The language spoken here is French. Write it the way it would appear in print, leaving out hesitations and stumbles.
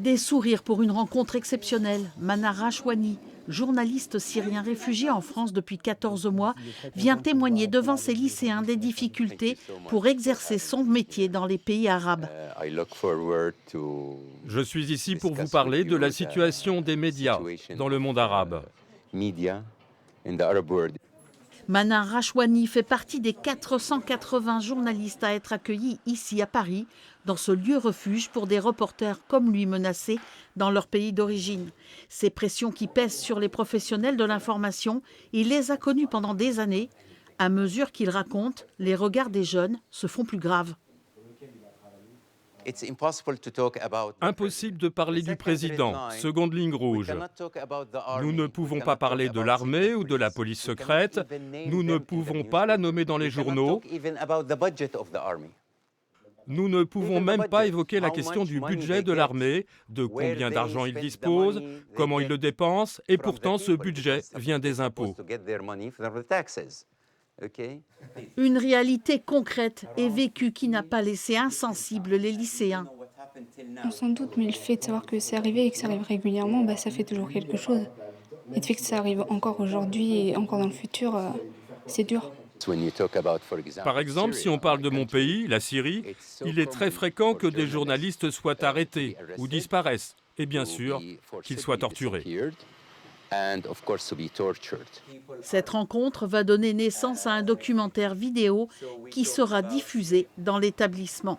Des sourires pour une rencontre exceptionnelle. Manar Rachouani, journaliste syrien réfugié en France depuis 14 mois, vient témoigner devant ses lycéens des difficultés pour exercer son métier dans les pays arabes. Je suis ici pour vous parler de la situation des médias dans le monde arabe. Manar Rachouani fait partie des 480 journalistes à être accueillis ici à Paris, dans ce lieu refuge pour des reporters comme lui menacés dans leur pays d'origine. Ces pressions qui pèsent sur les professionnels de l'information, il les a connues pendant des années. À mesure qu'il raconte, les regards des jeunes se font plus graves. Impossible de parler du président, seconde ligne rouge. Nous ne pouvons pas parler de l'armée ou de la police secrète. Nous ne pouvons pas la nommer dans les journaux. Nous ne pouvons même pas évoquer la question du budget de l'armée, de combien d'argent il dispose, comment il le dépense, et pourtant ce budget vient des impôts. Une réalité concrète et vécue qui n'a pas laissé insensibles les lycéens. On s'en doute, mais le fait de savoir que c'est arrivé et que ça arrive régulièrement, ça fait toujours quelque chose. Et le fait que ça arrive encore aujourd'hui et encore dans le futur, c'est dur. Par exemple, si on parle de mon pays, la Syrie, il est très fréquent que des journalistes soient arrêtés ou disparaissent, et bien sûr qu'ils soient torturés. Cette rencontre va donner naissance à un documentaire vidéo qui sera diffusé dans l'établissement.